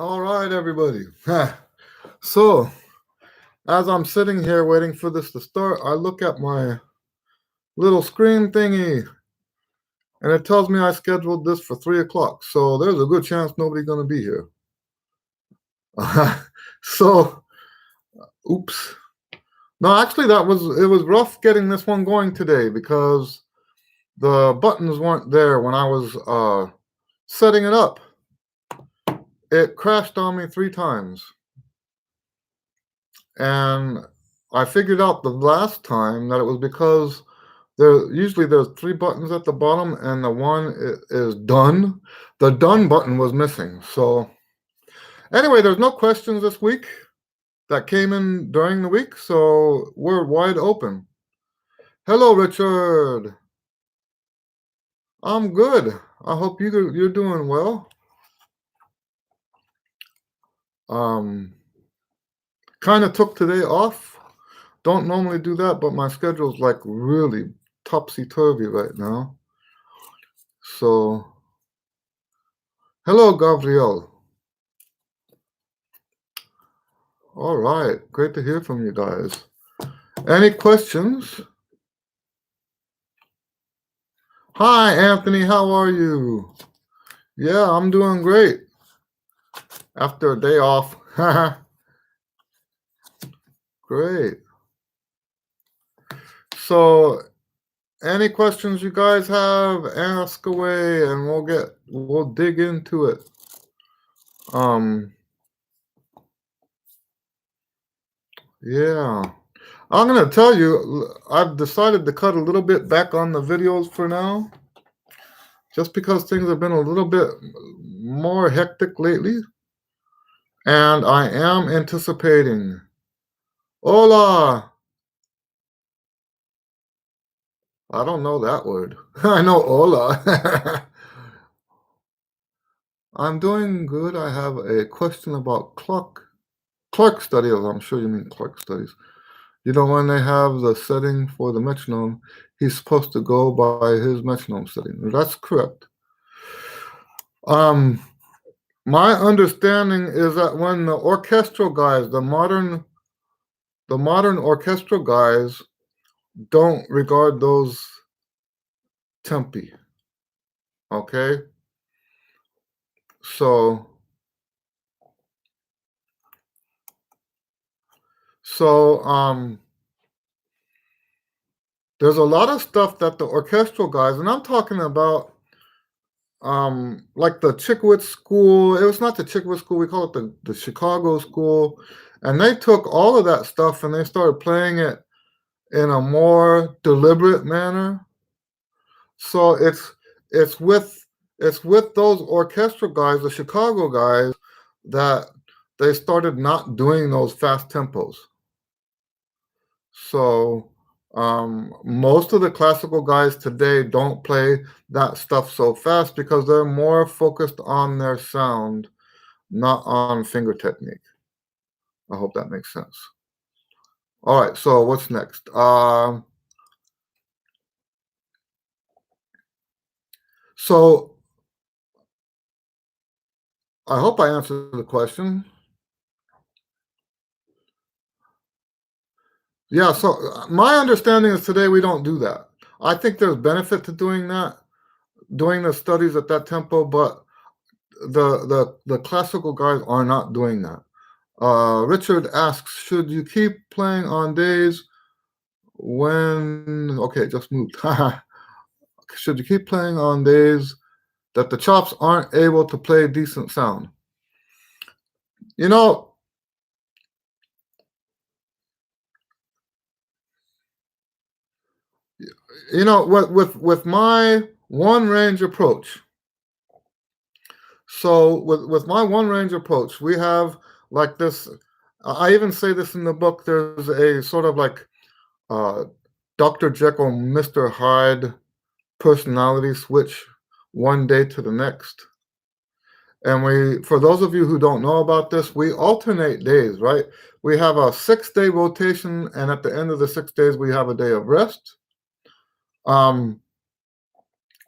All right, everybody. So, as I'm sitting here waiting for this to start, I look at my little screen thingy, and it tells me I scheduled this for 3 o'clock. So, there's a good chance nobody's going to be here. So, oops. No, actually, it was rough getting this one going today because the buttons weren't there when I was setting it up. It crashed on me 3 times. And I figured out the last time that it was because there's 3 buttons at the bottom, and the one is done. The done button was missing. So anyway, there's no questions this week that came in during the week, so we're wide open. Hello, Richard. I'm good. I hope you're doing well. Kind of took today off. Don't normally do that, but my schedule's like really topsy-turvy right now. So, hello, Gabriel. All right, great to hear from you guys. Any questions? Hi, Anthony, how are you? Yeah, I'm doing great. After a day off. Great. So, any questions you guys have, ask away, and we'll dig into it. Yeah. I'm going to tell you, I've decided to cut a little bit back on the videos for now, just because things have been a little bit more hectic lately. And I am anticipating. Hola. I don't know that word. I know hola. I'm doing good. I have a question about Clark studies. I'm sure you mean Clark studies. You know, when they have the setting for the metronome, he's supposed to go by his metronome setting. That's correct. My understanding is that when the orchestral guys, the modern orchestral guys, don't regard those tempi. Okay? So there's a lot of stuff that the orchestral guys, and I'm talking about like the Chickwitz School. It was not the Chickwitz School, we call it the Chicago School. And they took all of that stuff and they started playing it in a more deliberate manner. So it's with those orchestral guys, the Chicago guys, that they started not doing those fast tempos. So most of the classical guys today don't play that stuff so fast because they're more focused on their sound, not on finger technique. I hope that makes sense. All right, so what's next? So I hope I answered the question. Yeah, so my understanding is today we don't do that. I think there's benefit to doing that, doing the studies at that tempo, but the classical guys are not doing that. Richard asks, should you keep playing on days when, okay, just moved. Should you keep playing on days that the chops aren't able to play decent sound? You know, with my one range approach. So with my one range approach, we have like this. I even say this in the book. There's a sort of like Dr. Jekyll, Mr. Hyde personality switch one day to the next. And for those of you who don't know about this, we alternate days, right? We have a 6-day rotation, and at the end of the 6 days, we have a day of rest.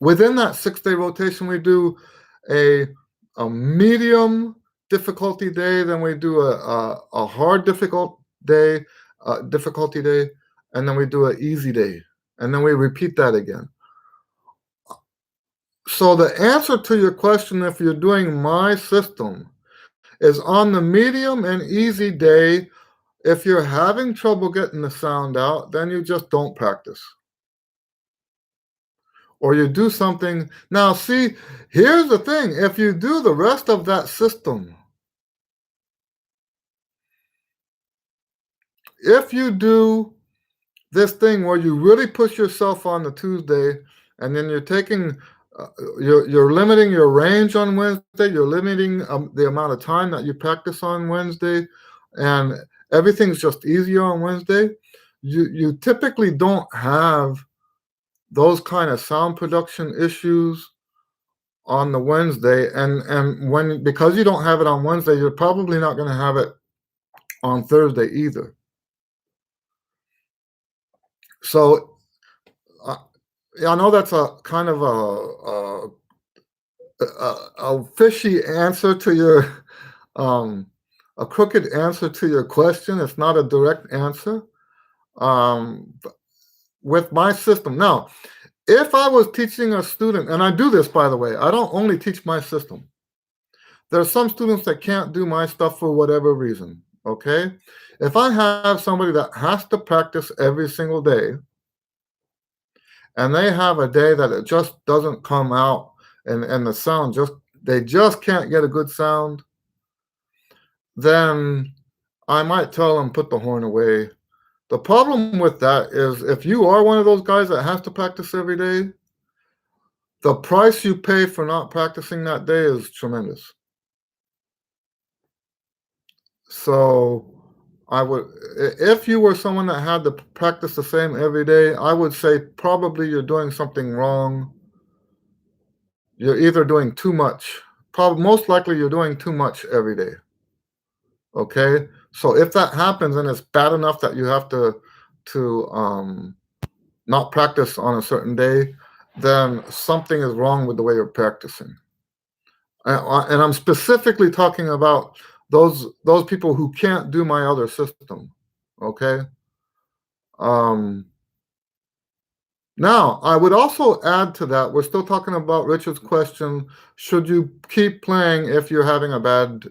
Within that 6-day rotation, we do a medium difficulty day, then we do a hard difficulty day, and then we do an easy day, and then we repeat that again. So the answer to your question, if you're doing my system, is on the medium and easy day. If you're having trouble getting the sound out, then you just don't practice. Or you do something. Now, see, here's the thing. If you do the rest of that system, if you do this thing where you really push yourself on the Tuesday, and then you're taking, you're limiting your range on Wednesday, you're limiting the amount of time that you practice on Wednesday, and everything's just easier on Wednesday, you typically don't have those kind of sound production issues on the Wednesday, and because you don't have it on Wednesday, you're probably not going to have it on Thursday either. So I know that's a kind of a fishy answer to your a crooked answer to your question. It's not a direct answer. With my system now, if I was teaching a student, and I do this, by the way, I don't only teach my system. There's some students that can't do my stuff for whatever reason, okay? If I have somebody that has to practice every single day, and they have a day that it just doesn't come out, and the sound they just can't get a good sound, then I might tell them, put the horn away. The problem with that is if you are one of those guys that has to practice every day, the price you pay for not practicing that day is tremendous. So I would, if you were someone that had to practice the same every day, I would say probably you're doing something wrong. You're either doing too much. Probably most likely you're doing too much every day. Okay? So if that happens and it's bad enough that you have to not practice on a certain day, then something is wrong with the way you're practicing. And I'm specifically talking about those people who can't do my other system. Okay? Now, I would also add to that, we're still talking about Richard's question, should you keep playing if you're having a bad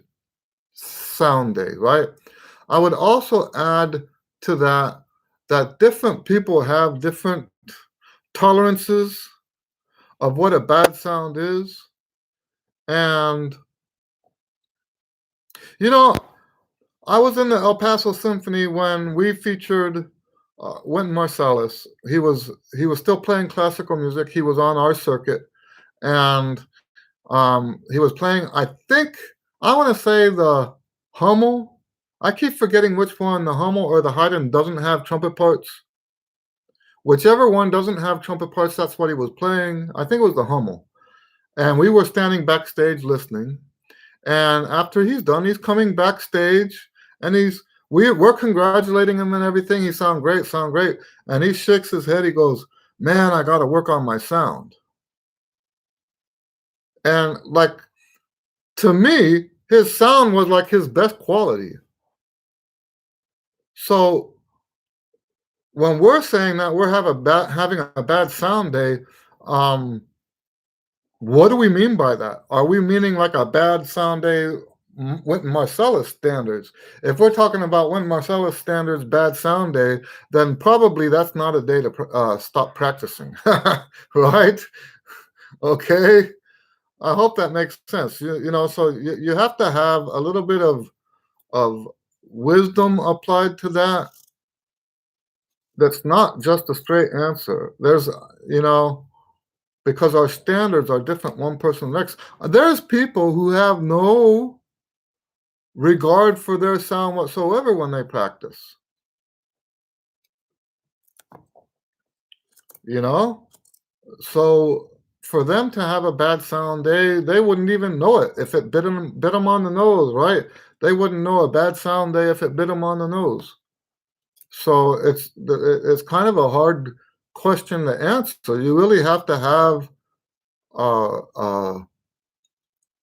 sound day, right? I would also add to that different people have different tolerances of what a bad sound is. And, I was in the El Paso Symphony when we featured Wynton Marsalis. He was still playing classical music. He was on our circuit, and he was playing, I want to say the Hummel. I keep forgetting which one, the Hummel or the Haydn, doesn't have trumpet parts. Whichever one doesn't have trumpet parts, that's what he was playing. I think it was the Hummel. And we were standing backstage listening. And after he's done, he's coming backstage, and we're congratulating him and everything. He sound great. And he shakes his head. He goes, "Man, I got to work on my sound." And to me, his sound was like his best quality. So when we're saying that we're having a bad sound day, what do we mean by that? Are we meaning like a bad sound day Wynton Marsalis standards? If we're talking about Wynton Marsalis standards bad sound day, then probably that's not a day to stop practicing, right? Okay. I hope that makes sense. So you have to have a little bit of wisdom applied to that. That's not just a straight answer. There's, because our standards are different one person to the next. There's people who have no regard for their sound whatsoever when they practice. So for them to have a bad sound day, they wouldn't even know it if it bit them on the nose, right? They wouldn't know a bad sound day if it bit them on the nose. So it's kind of a hard question to answer. You really have to have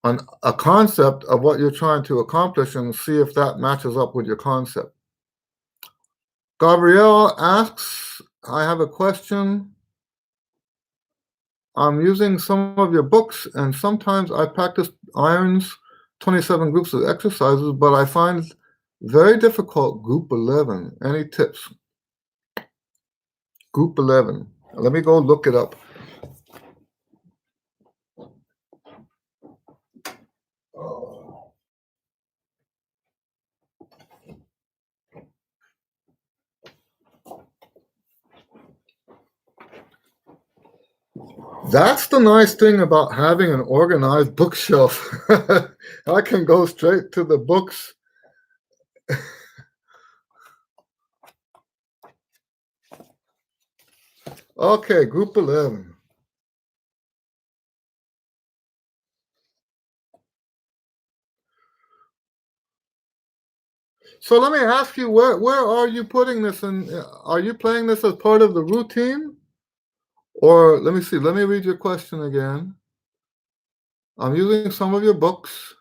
a concept of what you're trying to accomplish and see if that matches up with your concept. Gabrielle asks, I have a question. I'm using some of your books, and sometimes I practice irons, 27 groups of exercises, but I find very difficult group 11. Any tips? Group 11. Let me go look it up. That's the nice thing about having an organized bookshelf. I can go straight to the books. Okay, group 11. So let me ask you, where are you putting this in? Are you playing this as part of the routine? Or let me see, let me read your question again. I'm using some of your books,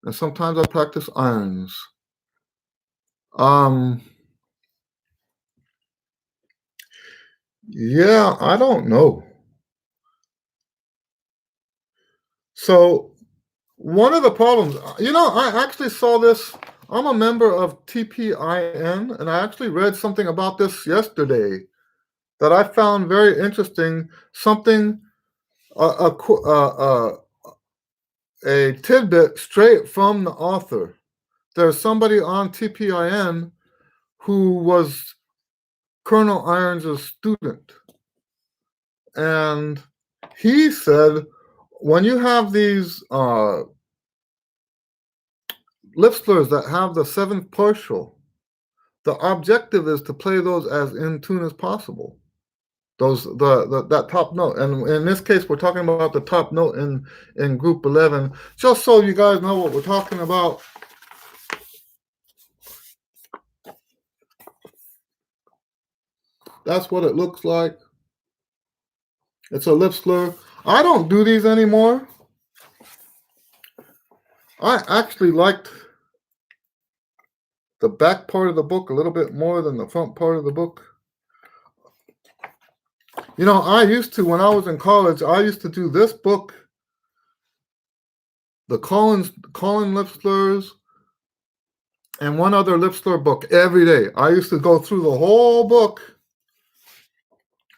and sometimes I practice irons. Yeah, I don't know. So one of the problems, I actually saw this. I'm a member of TPIN, and I actually read something about this yesterday that I found very interesting. Something, a tidbit straight from the author. There's somebody on TPIN who was Colonel Irons' student, and he said when you have these lip slurs that have the seventh partial, the objective is to play those as in tune as possible. Those that top note, and in this case, we're talking about the top note in group 11. Just so you guys know what we're talking about. That's what it looks like. It's a lip slur. I don't do these anymore. I actually liked the back part of the book a little bit more than the front part of the book. I used to, when I was in college, I used to do this book, the Colin lip slurs, and one other lip slur book every day. I used to go through the whole book,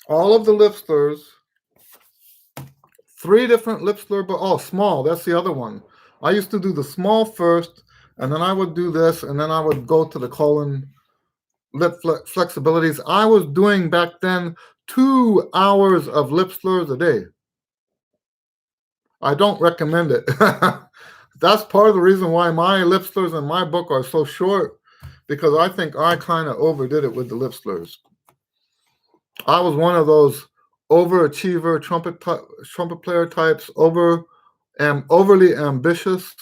all of the lip slurs, 3 different lip slur books. Oh, small, that's the other one. I used to do the small first, and then I would do this, and then I would go to the Colin lip flexibilities. I was doing back then 2 hours of lip slurs a day. I don't recommend it. That's part of the reason why my lip slurs in my book are so short, because I think I kind of overdid it with the lip slurs. I was one of those overachiever trumpet player types, overly ambitious,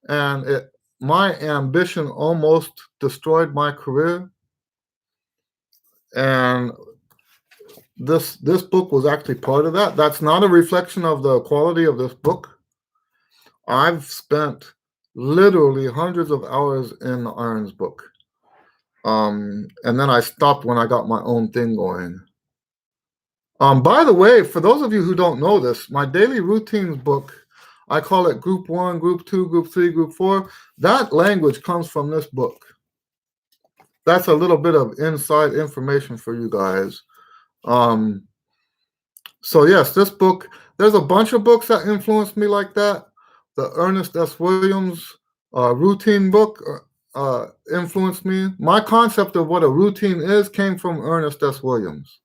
and my ambition almost destroyed my career. And this book was actually part of that. That's not a reflection of the quality of this book. I've spent literally hundreds of hours in the Irons book. And then I stopped when I got my own thing going. By the way, for those of you who don't know this, my daily routines book, I call it Group 1, Group 2, Group 3, Group 4. That language comes from this book. That's a little bit of inside information for you guys. So yes, this book, there's a bunch of books that influenced me like that. The Ernests Williams routine book influenced me. My concept of what a routine is came from Ernests Williams.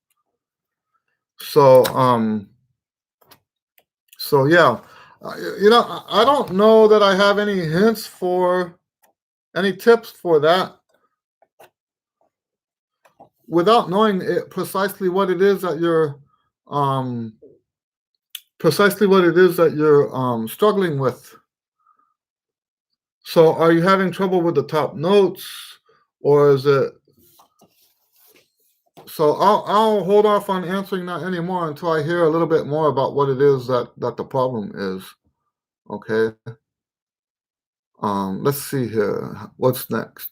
So yeah, I don't know that I have any hints for any tips for that without knowing precisely what it is that you're struggling with. So are you having trouble with the top notes, or is it? So I'll hold off on answering that anymore until I hear a little bit more about what it is that the problem is. Okay. Let's see here. What's next?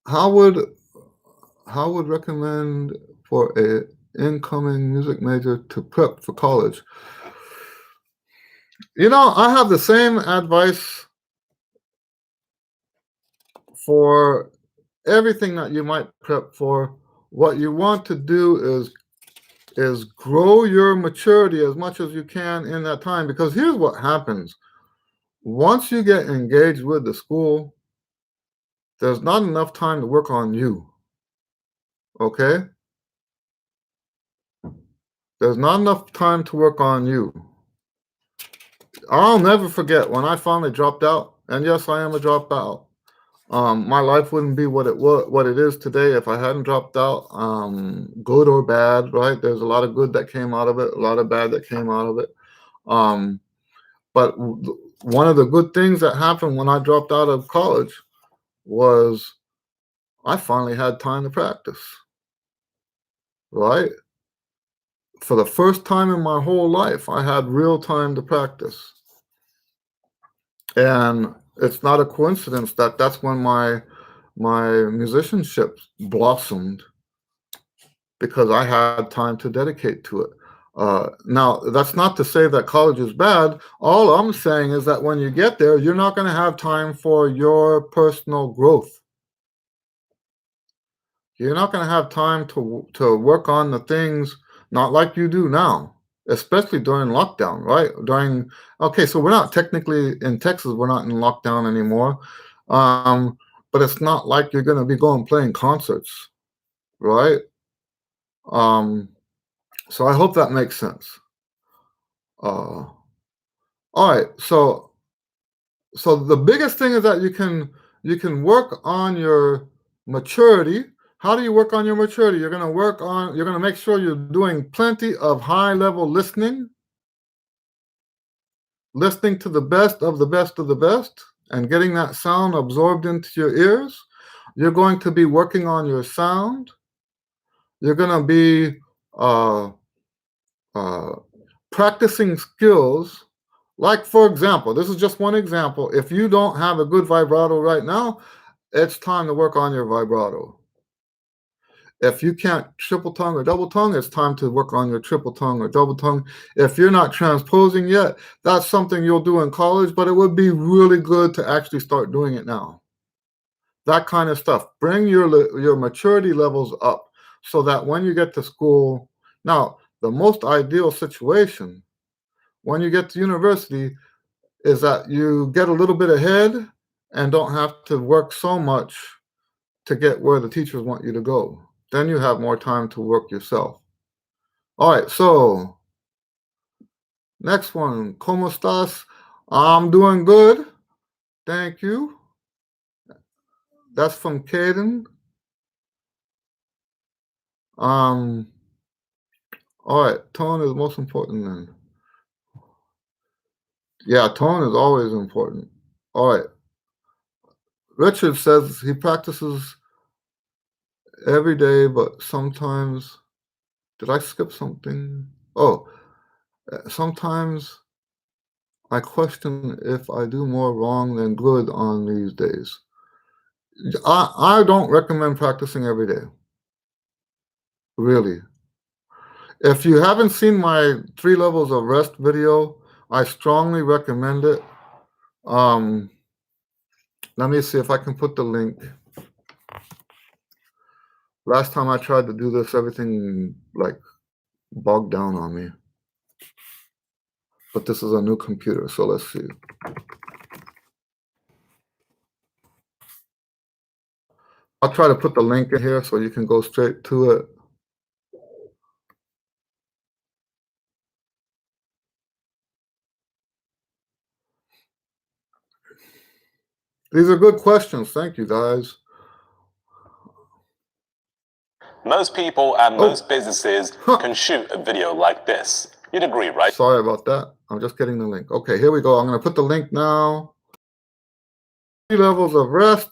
How would recommend for a incoming music major to prep for college? I have the same advice for everything that you might prep for. What you want to do is grow your maturity as much as you can in that time, because here's what happens. Once you get engaged with the school, there's not enough time to work on you. Okay? There's not enough time to work on you. I'll never forget when I finally dropped out, and yes, I am a dropout. My life wouldn't be what it is today if I hadn't dropped out. Good or bad, right? There's a lot of good that came out of it, a lot of bad that came out of it. But one of the good things that happened when I dropped out of college was I finally had time to practice, right? For the first time in my whole life, I had real time to practice. And it's not a coincidence that that's when my musicianship blossomed, because I had time to dedicate to it. Now, that's not to say that college is bad. All I'm saying is that when you get there, you're not going to have time for your personal growth. You're not going to have time to work on the things, not like you do now, especially during lockdown, right? Okay, so we're not technically in Texas, we're not in lockdown anymore. But it's not like you're going to be going playing concerts, right? So I hope that makes sense. All right, so the biggest thing is that you can work on your maturity. How do you work on your maturity? You're going to make sure you're doing plenty of high-level listening to the best of the best of the best, and getting that sound absorbed into your ears. You're going to be working on your sound. You're going to be practicing skills. Like, for example, this is just one example. If you don't have a good vibrato right now, it's time to work on your vibrato. If you can't triple tongue or double tongue, it's time to work on your triple tongue or double tongue. If you're not transposing yet, that's something you'll do in college, but it would be really good to actually start doing it now. That kind of stuff. Bring your maturity levels up so that when you get to school, now, the most ideal situation when you get to university is that you get a little bit ahead and don't have to work so much to get where the teachers want you to go. Then you have more time to work yourself. All right, so next one. ¿Cómo estás? I'm doing good. Thank you. That's from Caden. All right, tone is most important then. Yeah, tone is always important. All right. Richard says he practices every day, but sometimes, did I skip something? Oh, sometimes I question if I do more wrong than good on these days. I don't recommend practicing every day, really. If you haven't seen my 3 levels of rest video, I strongly recommend it. Let me see if I can put the link. Last time I tried to do this, everything like bogged down on me. But this is a new computer, so let's see. I'll try to put the link in here so you can go straight to it. These are good questions. Thank you, guys. Most people and most businesses can shoot a video like this. You'd agree, right? Sorry about that. I'm just getting the link. Okay, here we go. I'm going to put the link now. 3 levels of rest.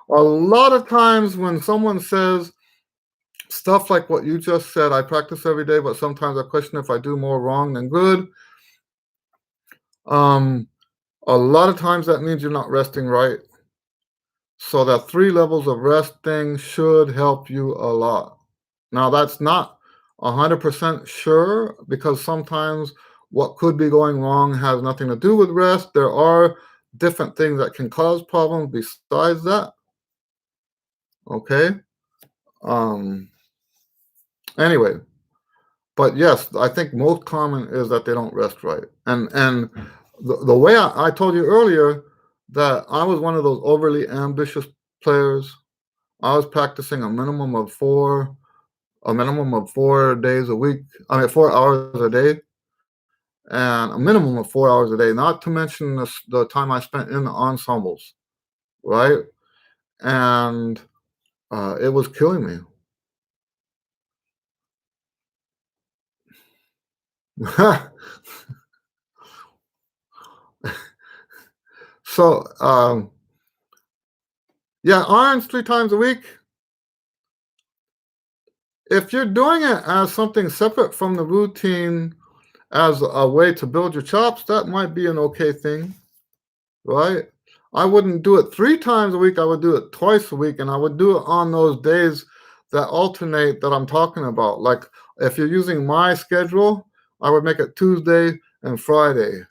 A lot of times when someone says stuff like what you just said, I practice every day, but sometimes I question if I do more wrong than good. Um, a lot of times that means you're not resting right. So that 3 levels of resting should help you a lot. Now that's not 100% sure because sometimes what could be going wrong has nothing to do with rest. There are different things that can cause problems besides that. Okay. Um, anyway, but yes, I think most common is that they don't rest right. And the way I told you earlier that I was one of those overly ambitious players. I was practicing a minimum of 4 days a week. I mean, 4 hours a day, and a minimum of 4 hours a day. Not to mention the time I spent in the ensembles, right? And it was killing me. So, yeah, arms 3 times a week. If you're doing it as something separate from the routine, as a way to build your chops, that might be an okay thing, right? I wouldn't do it 3 times a week. I would do it twice a week, and I would do it on those days that alternate that I'm talking about. Like if you're using my schedule, I would make it Tuesday and Friday.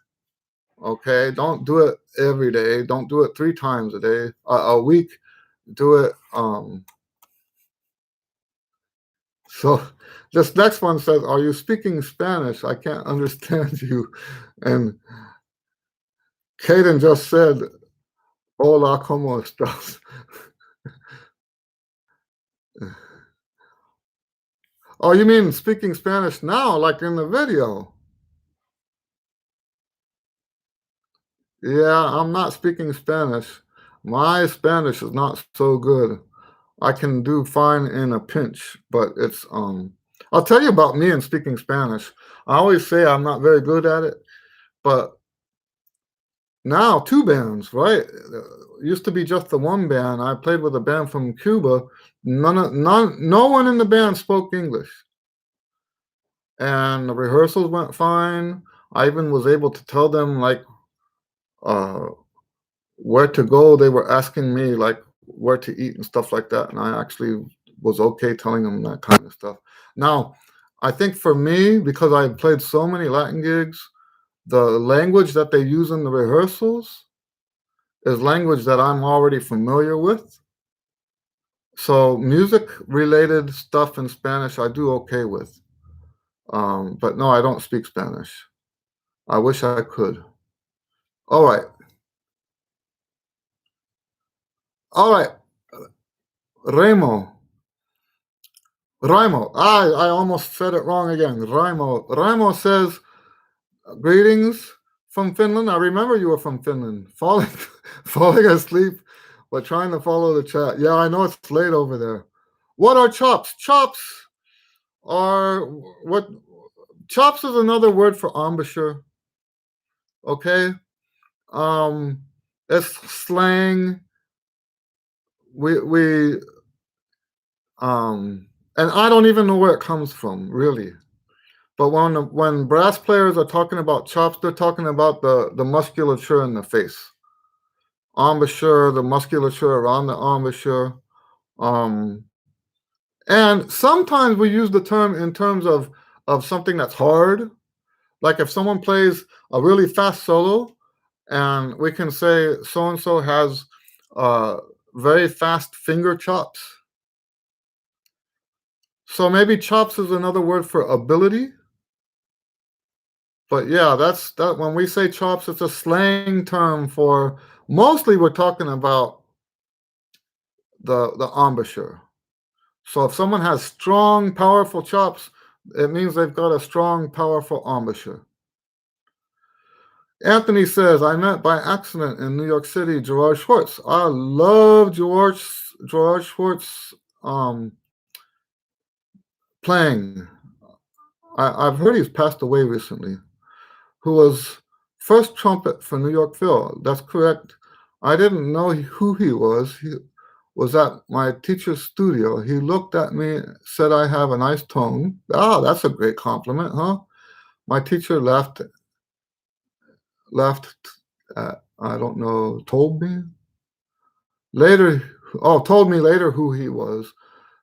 Okay, don't do it every day. Don't do it 3 times a week. Do it. So this next one says, "Are you speaking Spanish? I can't understand you." And Caden just said, "Hola, cómo estás?" Oh, you mean speaking Spanish now, like in the video? Yeah, I'm not speaking Spanish. My Spanish is not so good. I can do fine in a pinch, but I'll tell you about me and speaking Spanish. I always say I'm not very good at it, but now 2 bands, right? Used to be just the 1 band. I played with a band from Cuba. No one in the band spoke English. And the rehearsals went fine. I even was able to tell them like uh, where to go. They were asking me like where to eat and stuff like that, and I actually was okay telling them that kind of stuff. Now, I think for me, because I played so many Latin gigs, the language that they use in the rehearsals is language that I'm already familiar with. So music related stuff in Spanish I do okay with. But no, I don't speak Spanish. I wish I could. All right. All right. Remo. Raimo. I almost said it wrong again. Raimo. Raimo says, greetings from Finland. I remember you were from Finland. Falling asleep, but trying to follow the chat. Yeah, I know it's late over there. What are chops? Chops are what? Chops is another word for embouchure. Okay. Um, it's slang. We and I don't even know where it comes from, really. But when brass players are talking about chops, they're talking about the musculature in the face, embouchure, the musculature around the embouchure. And sometimes we use the term in terms of something that's hard. Like if someone plays a really fast solo, and we can say so and so has very fast finger chops. So maybe chops is another word for ability. But yeah, that's that when we say chops, it's a slang term for mostly we're talking about the embouchure. So if someone has strong, powerful chops, it means they've got a strong, powerful embouchure. Anthony says, I met by accident in New York City Gerard Schwartz. I love Gerard Schwartz playing. I've heard he's passed away recently. Who was first trumpet for New York Phil. That's correct. I didn't know who he was. He was at my teacher's studio. He looked at me, said I have a nice tone. Ah, that's a great compliment, huh? My teacher laughed left, I don't know, told me later. Oh, told me later who he was.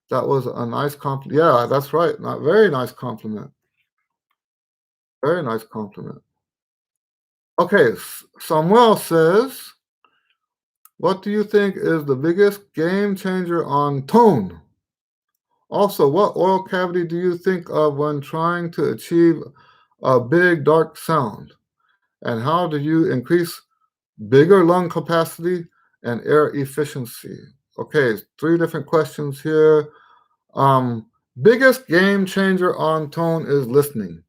That was a nice compliment. Yeah, that's right. Not very nice compliment. Very nice compliment. Okay, Samuel says, what do you think is the biggest game changer on tone? Also, what oral cavity do you think of when trying to achieve a big, dark sound? And how do you increase bigger lung capacity and air efficiency? Okay, 3 different questions here. Biggest game changer on tone is listening.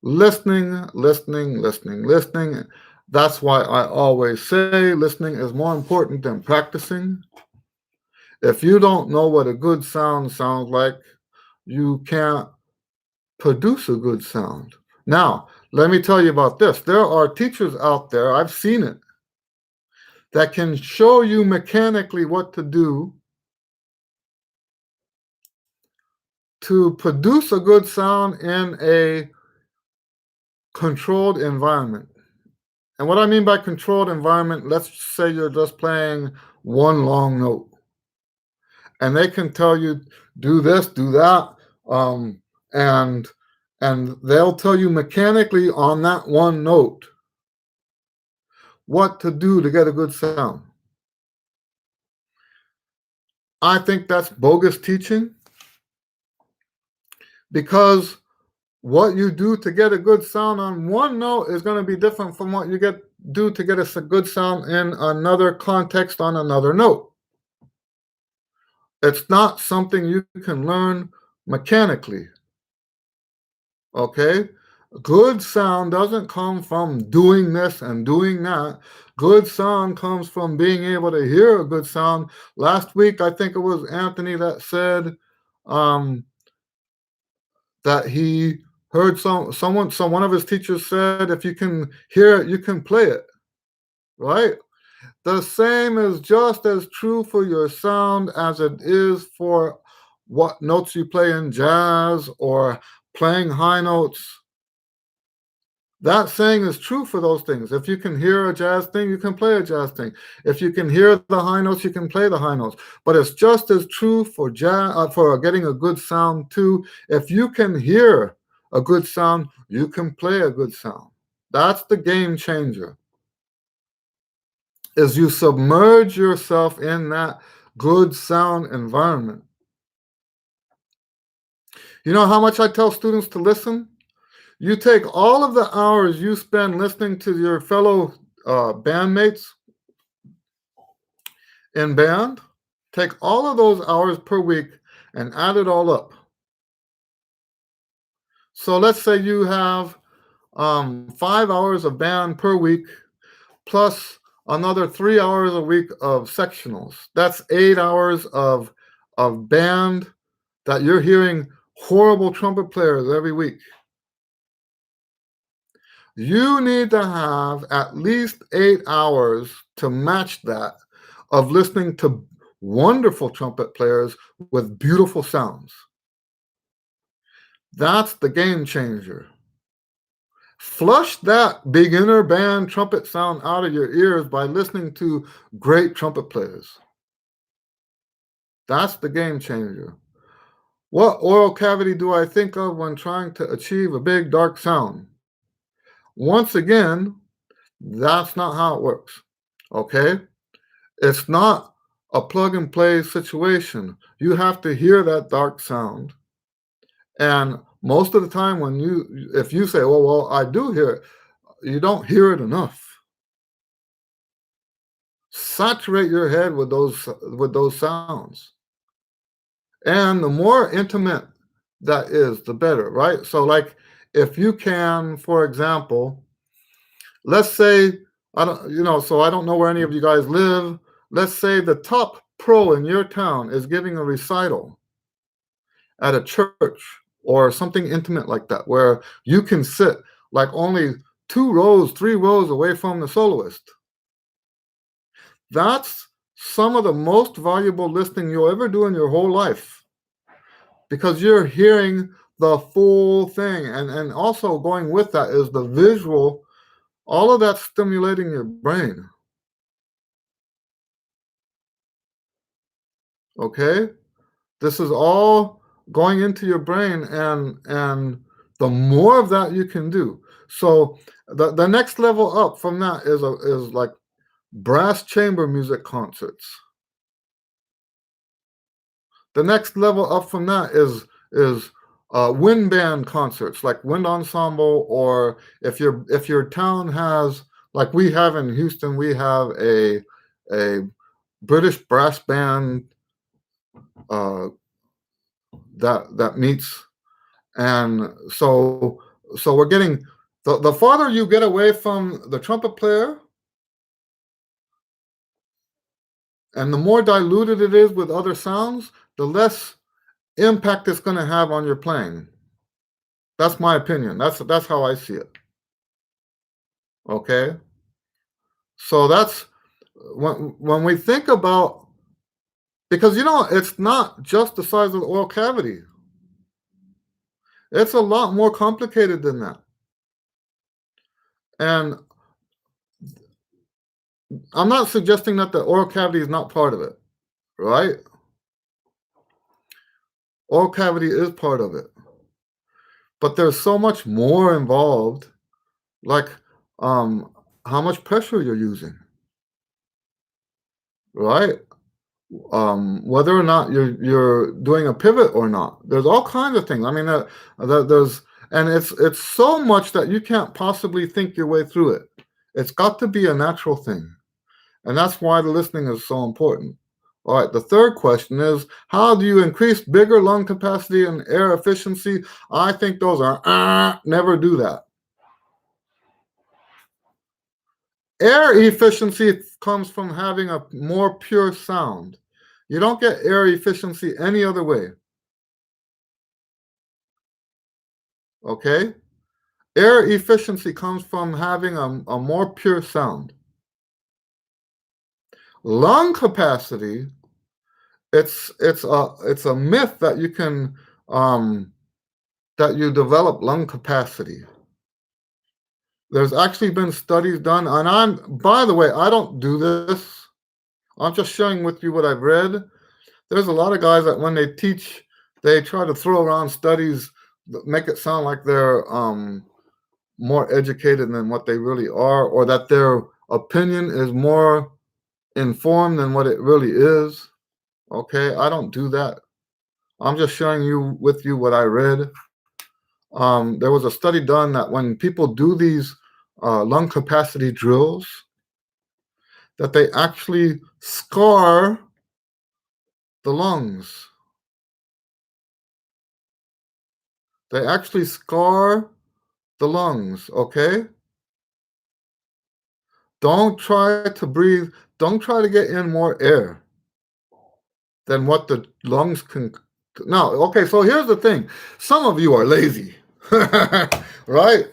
Listening, listening, listening, listening. That's why I always say listening is more important than practicing. If you don't know what a good sound sounds like, you can't produce a good sound. Now, let me tell you about this. There are teachers out there, I've seen it, that can show you mechanically what to do to produce a good sound in a controlled environment. And what I mean by controlled environment, let's say you're just playing one long note. And they can tell you, do this, do that, and they'll tell you mechanically on that one note what to do to get a good sound. I think that's bogus teaching, because what you do to get a good sound on one note is going to be different from what you do to get a good sound in another context on another note. It's not something you can learn mechanically. Okay? Good sound doesn't come from doing this and doing that. Good sound comes from being able to hear a good sound. Last week, I think it was Anthony that said that he heard one of his teachers said, if you can hear it, you can play it, right? The same is just as true for your sound as it is for what notes you play in jazz or playing high notes. That saying is true for those things. If you can hear a jazz thing, you can play a jazz thing. If you can hear the high notes, you can play the high notes. But it's just as true for jazz, for getting a good sound too. If you can hear a good sound, you can play a good sound. That's the game changer. Is you submerge yourself in that good sound environment. You know how much I tell students to listen? You take all of the hours you spend listening to your fellow bandmates in band, take all of those hours per week and add it all up. So let's say you have 5 hours of band per week plus another 3 hours a week of sectionals. That's 8 hours of band that you're hearing horrible trumpet players every week. You need to have at least 8 hours to match that of listening to wonderful trumpet players with beautiful sounds. That's the game changer. Flush that beginner band trumpet sound out of your ears by listening to great trumpet players. That's the game changer. What oral cavity do I think of when trying to achieve a big, dark sound? Once again, that's not how it works, okay? It's not a plug-and-play situation. You have to hear that dark sound. And most of the time if you say, oh, well, I do hear it, you don't hear it enough. Saturate your head with those sounds. And the more intimate that is, the better, right? So like if you can, for example, let's say, I don't know where any of you guys live. Let's say the top pro in your town is giving a recital at a church or something intimate like that, where you can sit like only 2 rows, 3 rows away from the soloist. That's some of the most valuable listening you'll ever do in your whole life, because you're hearing the full thing. And also going with that is the visual. All of that stimulating your brain. Okay? This is all going into your brain, and the more of that you can do. So the next level up from that is like brass chamber music concerts. The next level up from that is wind band concerts, like wind ensemble, or if your town has, like we have in Houston, we have a British brass band that meets, and so we're getting the farther you get away from the trumpet player, and the more diluted it is with other sounds, the less impact it's going to have on your playing. That's my opinion. That's how I see it. Okay. So that's when we think about, because it's not just the size of the oral cavity. It's a lot more complicated than that. And I'm not suggesting that the oral cavity is not part of it, right? Oral cavity is part of it. But there's so much more involved, like how much pressure you're using, right? Whether or not you're doing a pivot or not. There's all kinds of things. I mean, there's, and it's so much that you can't possibly think your way through it. It's got to be a natural thing. And that's why the listening is so important. All right, the third question is, how do you increase bigger lung capacity and air efficiency? I think those are, never do that. Air efficiency comes from having a more pure sound. You don't get air efficiency any other way. Okay? Air efficiency comes from having a more pure sound. Lung capacity, it's a myth that you can that you develop lung capacity. There's actually been studies done, and by the way, I don't do this. I'm just sharing with you what I've read. There's a lot of guys that when they teach, they try to throw around studies that make it sound like they're more educated than what they really are, or that their opinion is more informed than what it really is. Okay, I don't do that. I'm just sharing with you what I read. There was a study done that when people do these lung capacity drills, that they actually scar the lungs. They actually scar the lungs, okay? Don't try to breathe. Don't try to get in more air than what the lungs can. Now, okay, so here's the thing. Some of you are lazy, right?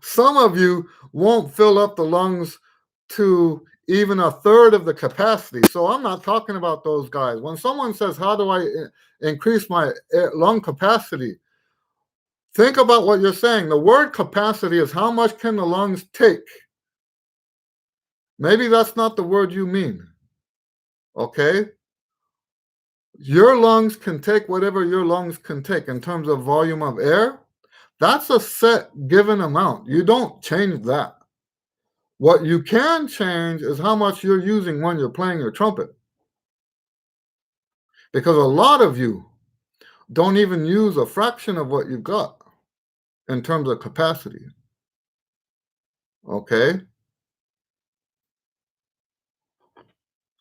Some of you won't fill up the lungs to even a third of the capacity. So I'm not talking about those guys. When someone says, how do I increase my lung capacity? Think about what you're saying. The word capacity is how much can the lungs take? Maybe that's not the word you mean. Okay? Your lungs can take whatever your lungs can take in terms of volume of air. That's a set given amount. You don't change that. What you can change is how much you're using when you're playing your trumpet. Because a lot of you don't even use a fraction of what you've got in terms of capacity. Okay?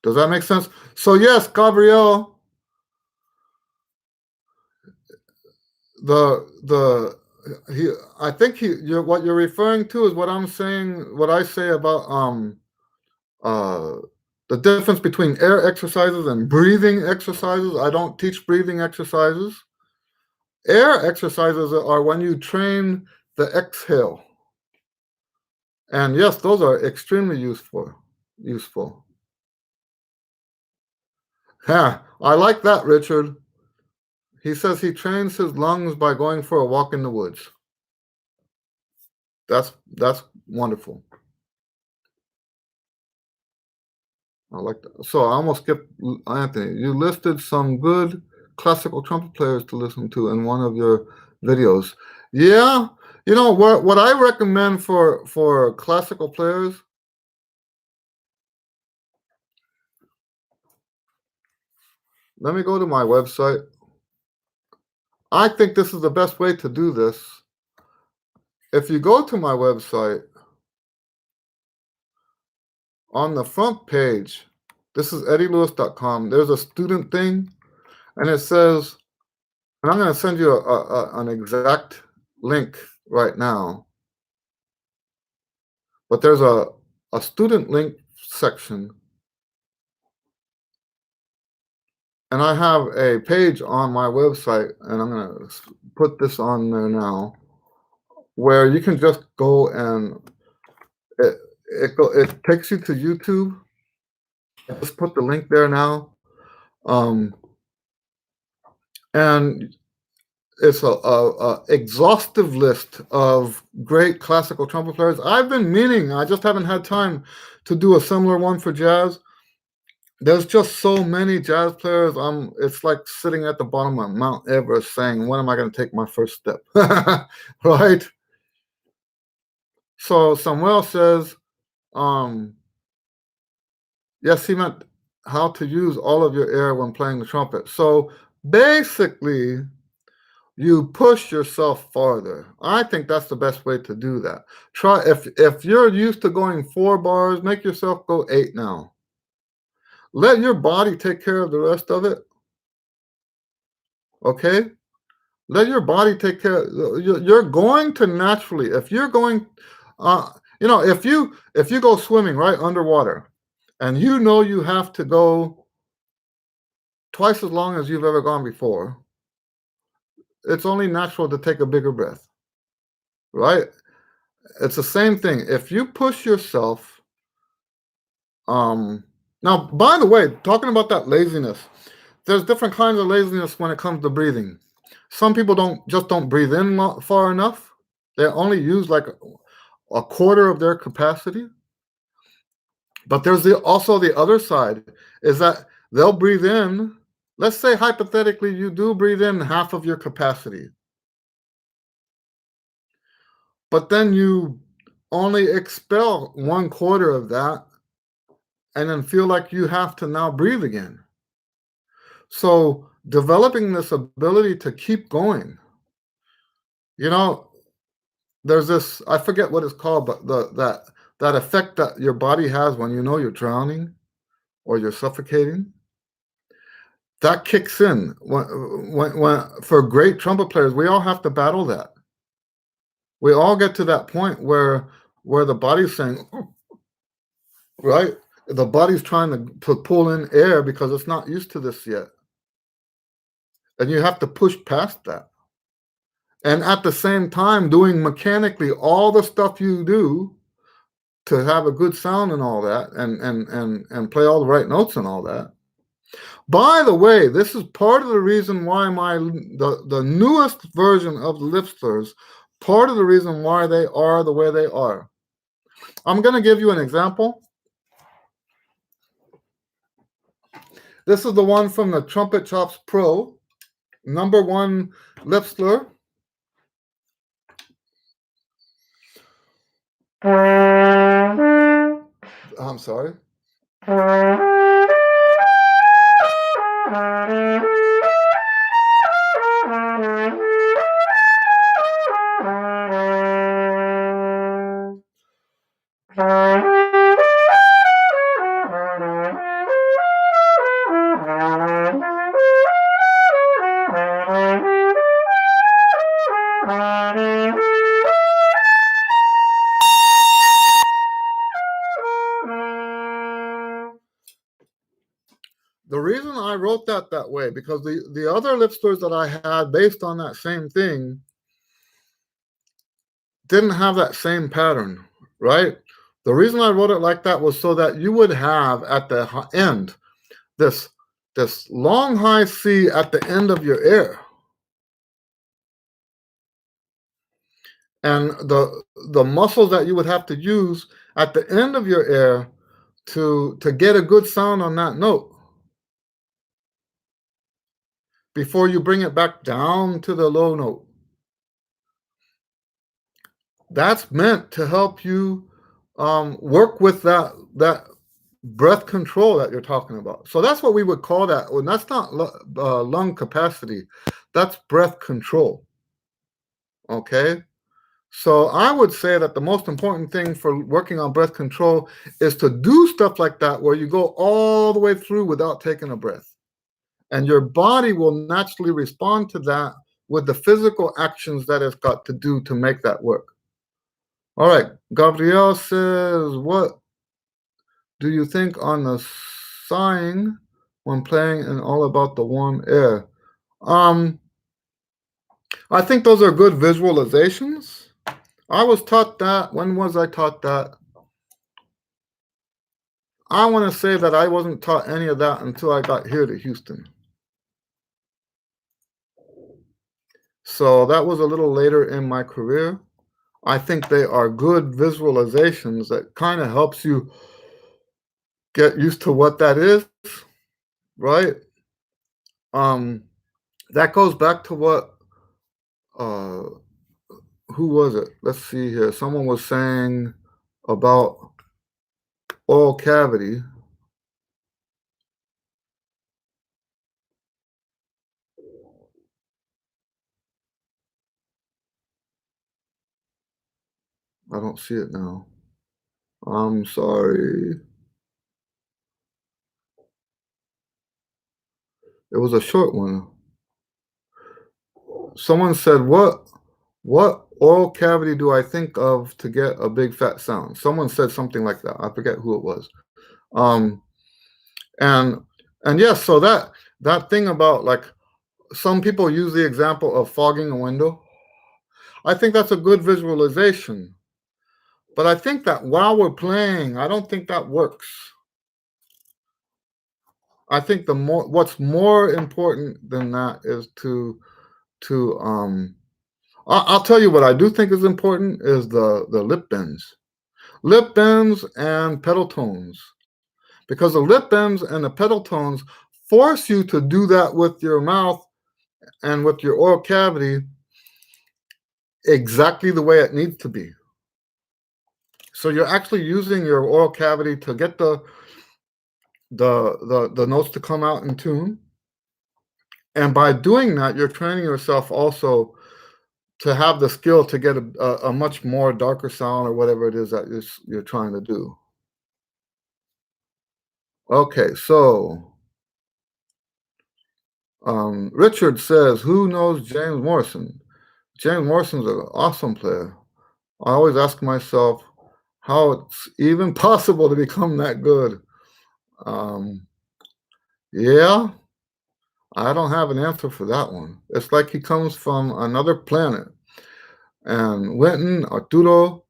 Does that make sense? So yes, Gabrielle, I think what you're referring to is what I'm saying, what I say about the difference between air exercises and breathing exercises. I don't teach breathing exercises. Air exercises are when you train the exhale. And yes, those are extremely useful. Yeah, I like that, Richard. He says he trains his lungs by going for a walk in the woods. That's wonderful. I like that. So I almost skipped Anthony. You listed some good classical trumpet players to listen to in one of your videos. Yeah, you know what I recommend for classical players. Let me go to my website. I think this is the best way to do this. If you go to my website, on the front page, this is eddielewis.com. There's a student thing, and it says, and I'm going to send you an exact link right now. But there's a student link section, and I have a page on my website, and I'm going to put this on there now, where you can just go and it takes you to YouTube. I just put the link there now, and it's a exhaustive list of great classical trumpet players. I've been meaning, I just haven't had time to do a similar one for jazz. There's just so many jazz players. It's like sitting at the bottom of Mount Everest saying, when am I going to take my first step? Right? So Samuel says, yes, he meant how to use all of your air when playing the trumpet. So basically, you push yourself farther. I think that's the best way to do that. Try, if you're used to going 4 bars, make yourself go 8 now. Let your body take care of the rest of it. Okay? Let your body take care. You're going to naturally, if you're going, if you go swimming right underwater, and you have to go twice as long as you've ever gone before, it's only natural to take a bigger breath, right? It's the same thing. If you push yourself, now, by the way, talking about that laziness, there's different kinds of laziness when it comes to breathing. Some people don't breathe in far enough. They only use like a quarter of their capacity. But there's also the other side, is that they'll breathe in. Let's say hypothetically you do breathe in half of your capacity, but then you only expel 1/4 of that and then feel like you have to now breathe again. So developing this ability to keep going, there's this, I forget what it's called, but that effect that your body has when you're drowning or you're suffocating, that kicks in. When for great trumpet players, we all have to battle that. We all get to that point where the body's saying, right? The body's trying to pull in air because it's not used to this yet. And you have to push past that. And at the same time, doing mechanically all the stuff you do to have a good sound and all that, and play all the right notes and all that. By the way, this is part of the reason why the newest version of the Lipslers, part of the reason why they are the way they are. I'm going to give you an example. This is the one from the Trumpet Chops Pro, #1 Lipsler. I'm sorry. The reason I wrote that way, because the other Lipslers that I had based on that same thing didn't have that same pattern, right? The reason I wrote it like that was so that you would have at the end this long high C at the end of your air. And the muscles that you would have to use at the end of your air to get a good sound on that note before you bring it back down to the low note. That's meant to help you work with that breath control that you're talking about. So that's what we would call that. Well, that's not lung capacity. That's breath control. Okay. So I would say that the most important thing for working on breath control is to do stuff like that where you go all the way through without taking a breath. And your body will naturally respond to that with the physical actions that it's got to do to make that work. All right. Gabrielle says, what do you think on the sighing when playing and all about the warm air? I think those are good visualizations. I was taught that. When was I taught that? I want to say that I wasn't taught any of that until I got here to Houston. So that was a little later in my career. I think they are good visualizations that kind of helps you get used to what that is, right? That goes back to what who was it? Let's see here. Someone was saying about oral cavity. I don't see it now. I'm sorry. It was a short one. Someone said, what oral cavity do I think of to get a big fat sound? Someone said something like that. I forget who it was. And yes, so that thing about, like, some people use the example of fogging a window. I think that's a good visualization. But I think that while we're playing, I don't think that works. I think what's more important than that is I'll tell you what I do think is important is the lip bends. Lip bends and pedal tones. Because the lip bends and the pedal tones force you to do that with your mouth and with your oral cavity exactly the way it needs to be. So you're actually using your oral cavity to get the notes to come out in tune. And by doing that, you're training yourself also to have the skill to get a much more darker sound or whatever it is that you're trying to do. Okay, so Richard says, who knows James Morrison? James Morrison's an awesome player. I always ask myself how it's even possible to become that good. Yeah, I don't have an answer for that one. It's like he comes from another planet. And Winton, Arturo,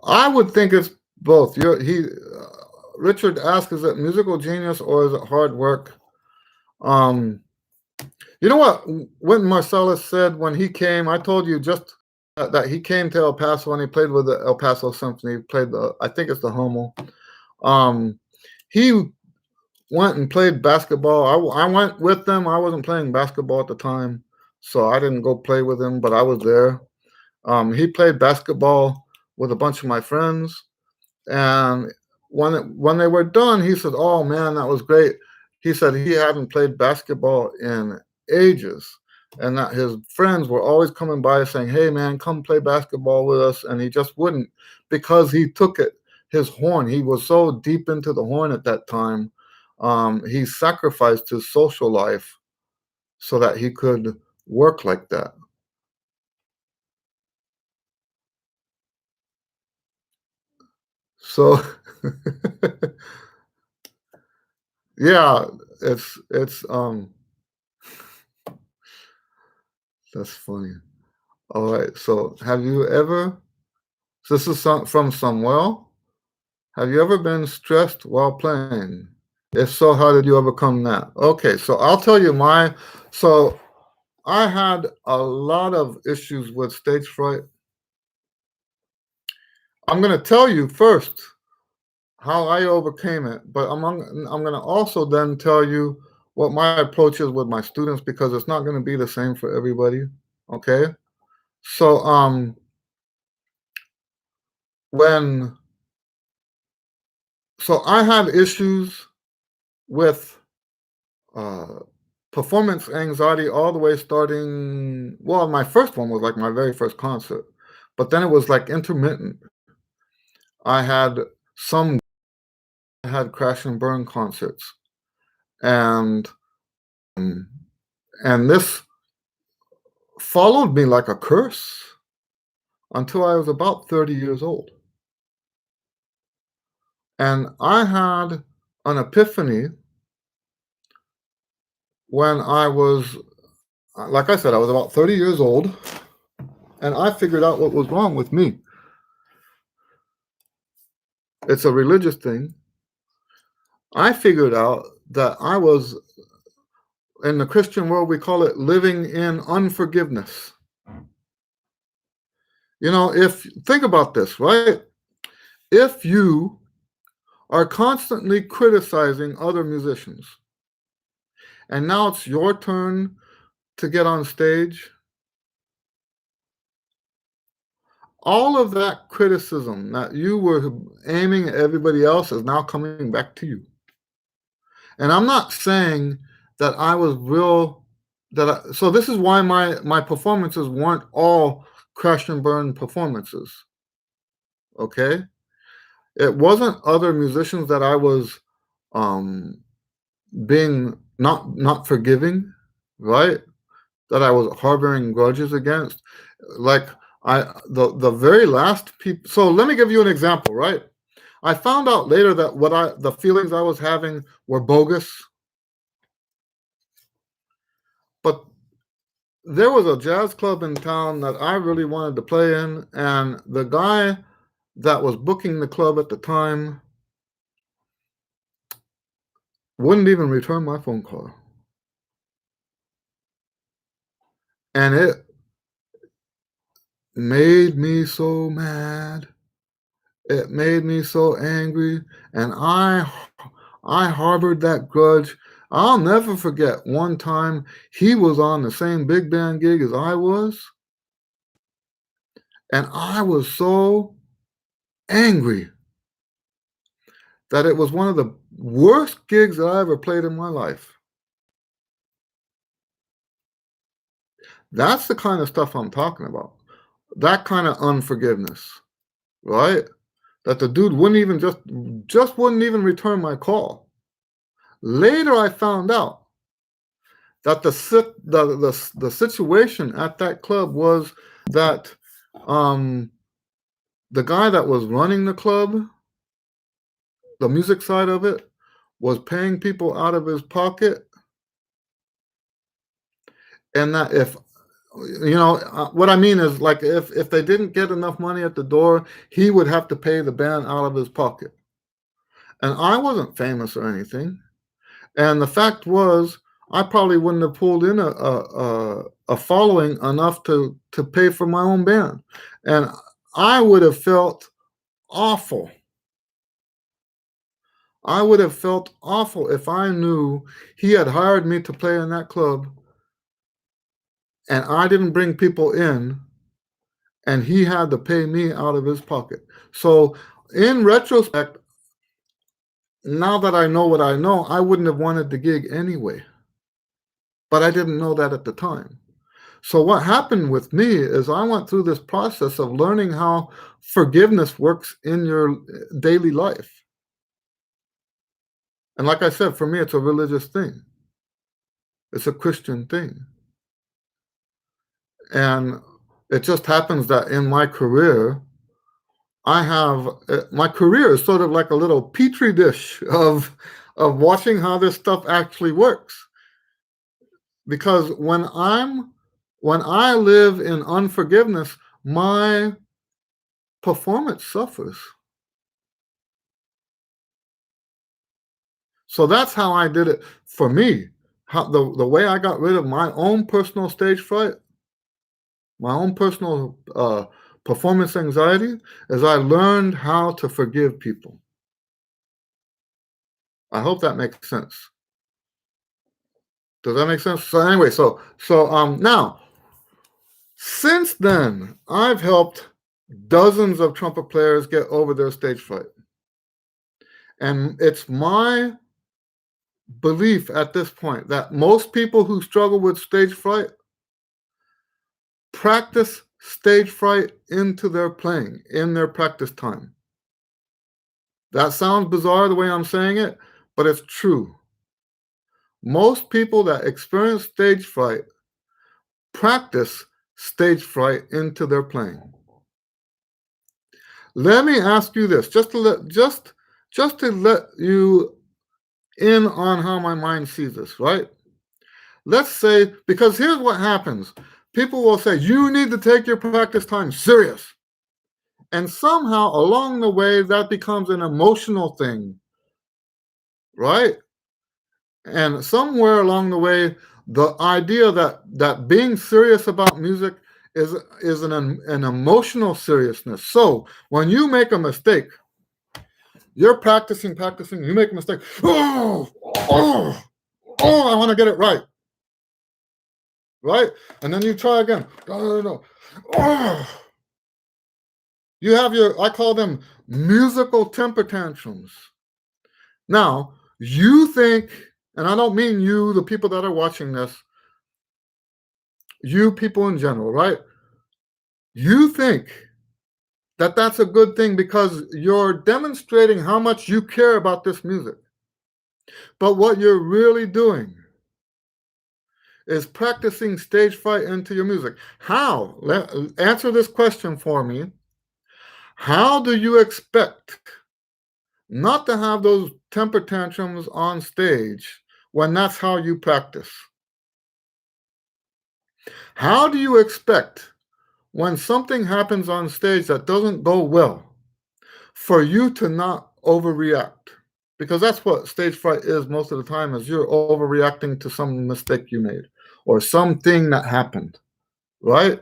I would think it's both. Richard asked, is it musical genius or is it hard work? You know what Winton Marsalis said when he came? I told you just that he came to El Paso and he played with the El Paso Symphony. He played I think it's the Hummel. He went and played basketball. I went with them. I wasn't playing basketball at the time, so I didn't go play with him, but I was there. He played basketball with a bunch of my friends, and when they were done, he said, "Oh man, that was great." He said he hadn't played basketball in ages, and that his friends were always coming by saying, "Hey man, come play basketball with us," and he just wouldn't because he took his horn. He was so deep into the horn at that time. He sacrificed his social life so that he could work like that. So yeah, it's that's funny. All right. So have you ever, so this is from Samuel. Have you ever been stressed while playing? If so, how did you overcome that? Okay, so I'll tell you so I had a lot of issues with stage fright. I'm going to tell you first how I overcame it, but I'm going to also then tell you what my approach is with my students, because it's not going to be the same for everybody. Okay? So when so I had issues with uh performance anxiety all the way starting, well, my first one was like my very first concert, but then it was like intermittent. I had some had crash and burn concerts, and um, and this followed me like a curse until I was about 30 years old. And I had an epiphany when I was, like I said, I was about 30 years old, and I figured out what was wrong with me. It's a religious thing. I figured out that I was, in the Christian world, we call it living in unforgiveness. You know, think about this, right? If you are constantly criticizing other musicians, and now it's your turn to get on stage, all of that criticism that you were aiming at everybody else is now coming back to you. And I'm not saying that I was so this is why my performances weren't all crash and burn performances. Okay? It wasn't other musicians that I was being not forgiving, right? That I was harboring grudges against. Like the very last people. So let me give you an example, right? I found out later that the feelings I was having were bogus. But there was a jazz club in town that I really wanted to play in, and the guy that was booking the club at the time wouldn't even return my phone call. And it made me so mad. It made me so angry, and I harbored that grudge. I'll never forget one time he was on the same big band gig as I was, and I was so angry that it was one of the worst gigs that I ever played in my life. That's the kind of stuff I'm talking about. That kind of unforgiveness, right? That the dude wouldn't even just wouldn't even return my call. Later, I found out that the situation at that club was that the guy that was running the club, the music side of it, was paying people out of his pocket, and that if what I mean is, like, if they didn't get enough money at the door, he would have to pay the band out of his pocket. And I wasn't famous or anything. And the fact was, I probably wouldn't have pulled in a following enough to pay for my own band. And I would have felt awful. I would have felt awful if I knew he had hired me to play in that club and I didn't bring people in, and he had to pay me out of his pocket. So in retrospect, now that I know what I know, I wouldn't have wanted the gig anyway. But I didn't know that at the time. So what happened with me is I went through this process of learning how forgiveness works in your daily life. And like I said, for me, it's a religious thing. It's a Christian thing. And it just happens that in my career, my career is sort of like a little petri dish of watching how this stuff actually works. Because when I live in unforgiveness, my performance suffers. So that's how I did it for me. How the way I got rid of my own personal stage fright, my own personal performance anxiety, is I learned how to forgive people. I hope that makes sense. Does that make sense? So anyway, now since then, I've helped dozens of trumpet players get over their stage fright. And it's my belief at this point that most people who struggle with stage fright practice stage fright into their playing in their practice time. That sounds bizarre the way I'm saying it, but it's true. Most people that experience stage fright practice stage fright into their playing. Let me ask you this, just to let you in on how my mind sees this, right? Let's say, because here's what happens. People will say, you need to take your practice time serious. And somehow along the way, that becomes an emotional thing, right? And somewhere along the way, the idea that being serious about music is an emotional seriousness. So when you make a mistake, you're practicing, you make a mistake. Oh, I want to get it right. Right? And then you try again. No. Oh. You have I call them musical temper tantrums. Now, you think, and I don't mean you, the people that are watching this, you people in general, right? You think that that's a good thing because you're demonstrating how much you care about this music. But what you're really doing is practicing stage fright into your music. How? Answer this question for me. How do you expect not to have those temper tantrums on stage when that's how you practice? How do you expect when something happens on stage that doesn't go well for you to not overreact? Because that's what stage fright is most of the time, is you're overreacting to some mistake you made or something that happened, right?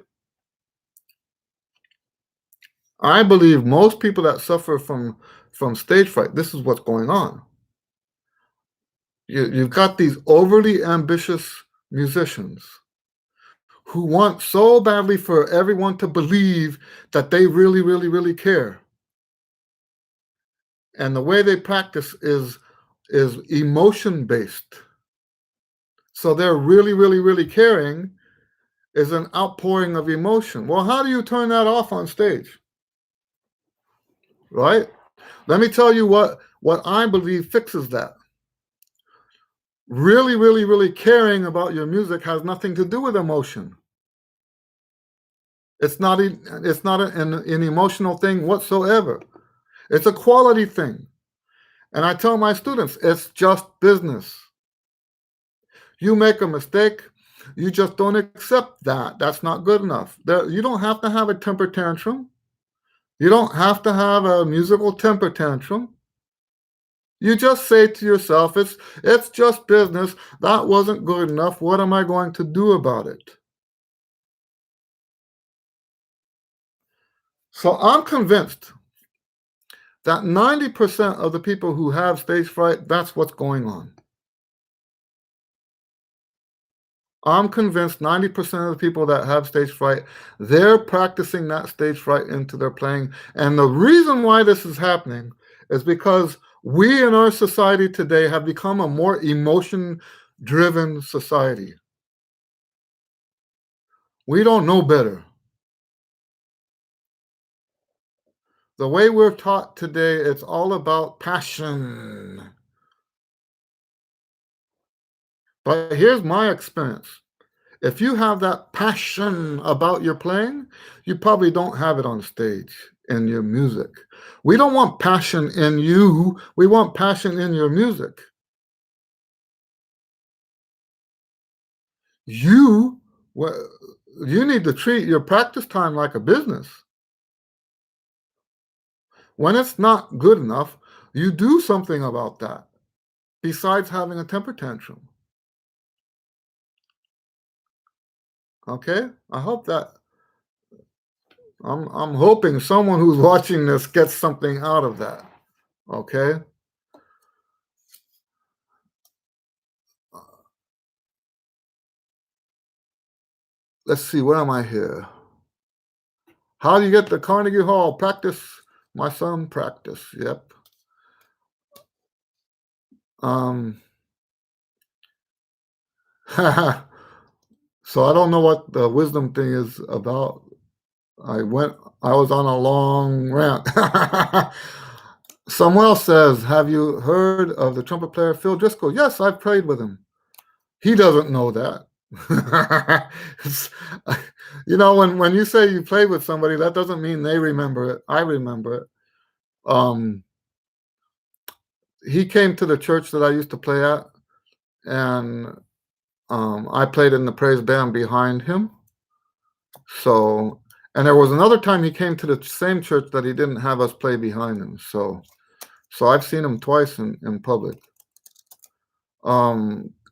I believe most people that suffer from stage fright, this is what's going on. You've got these overly ambitious musicians who want so badly for everyone to believe that they really, really, really care. And the way they practice is emotion-based. So they're really, really, really caring is an outpouring of emotion. Well, how do you turn that off on stage? Right? Let me tell you what I believe fixes that. Really, really, really caring about your music has nothing to do with emotion. It's not an emotional thing whatsoever. It's a quality thing. And I tell my students, it's just business. You make a mistake, you just don't accept that. That's not good enough. You don't have to have a temper tantrum. You don't have to have a musical temper tantrum. You just say to yourself, it's just business. That wasn't good enough. What am I going to do about it? So I'm convinced that 90% of the people who have stage fright, that's what's going on. I'm convinced 90% of the people that have stage fright, they're practicing that stage fright into their playing. And the reason why this is happening is because we in our society today have become a more emotion-driven society. We don't know better. The way we're taught today, it's all about passion. But here's my experience. If you have that passion about your playing, you probably don't have it on stage in your music. We don't want passion in you. We want passion in your music. You need to treat your practice time like a business. When it's not good enough, you do something about that. besides having a temper tantrum. Okay, I hope that I'm hoping someone who's watching this gets something out of that. Okay. Let's see, where am I here? How do you get to Carnegie Hall? Practice, my son, practice. Yep. So I don't know what the wisdom thing is about. I was on a long rant. Someone else says, have you heard of the trumpet player Phil Driscoll? Yes, I've played with him. He doesn't know that. You know, when you say you played with somebody, that doesn't mean they remember it. I remember it. He came to the church that I used to play at, and I played in the praise band behind him. So, and there was another time he came to the same church that he didn't have us play behind him. So I've seen him twice in public.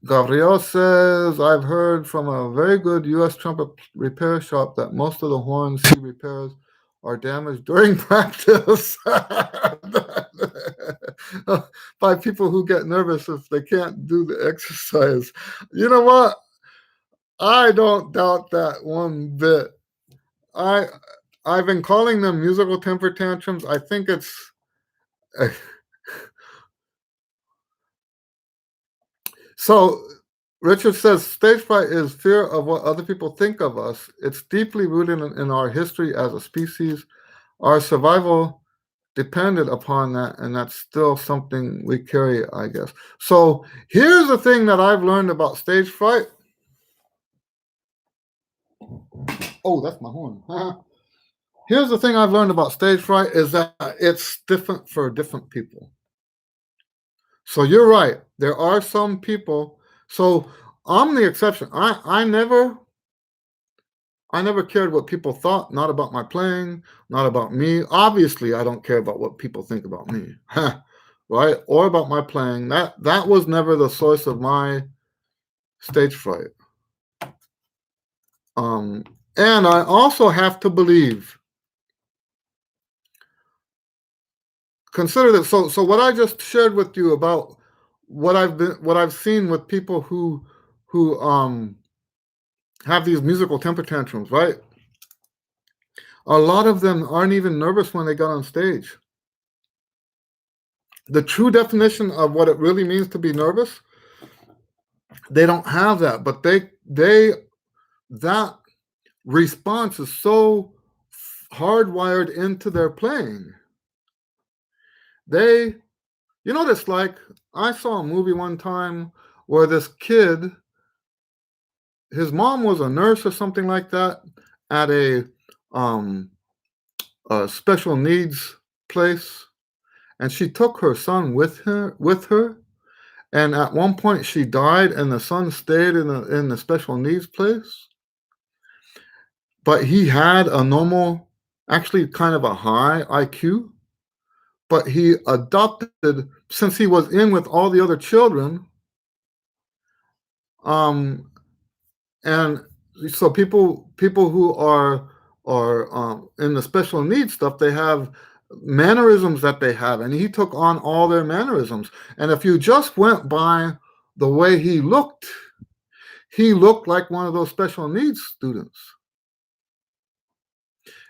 Gabriel says, I've heard from a very good U.S. trumpet repair shop that most of the horns he repairs are damaged during practice by people who get nervous if they can't do the exercise. You know what? I don't doubt that one bit. I've been calling them musical temper tantrums. I think it's so. Richard says stage fright is fear of what other people think of us. It's deeply rooted in our history as a species. Our survival depended upon that, and that's still something we carry, I guess. So here's the thing that I've learned about stage fright. Oh, that's my horn. Here's the thing I've learned about stage fright is that it's different for different people. So you're right. There are some people. So I'm the exception. I never cared what people thought, not about my playing, not about me. Obviously, I don't care about what people think about me, right? Or about my playing. That was never the source of my stage fright. And I also have to believe. Consider that. So what I just shared with you about what I've seen with people who have these musical temper tantrums, right? A lot of them aren't even nervous when they got on stage. The true definition of what it really means to be nervous, they don't have that, but that response is so hardwired into their playing. You know, this, like, I saw a movie one time where this kid, his mom was a nurse or something like that at a special needs place, and she took her son with her. And at one point she died, and the son stayed in the special needs place. But he had a normal, actually kind of a high IQ. But he adopted, since he was in with all the other children, and so people who are in the special needs stuff, they have mannerisms that they have, and he took on all their mannerisms. And if you just went by the way he looked like one of those special needs students.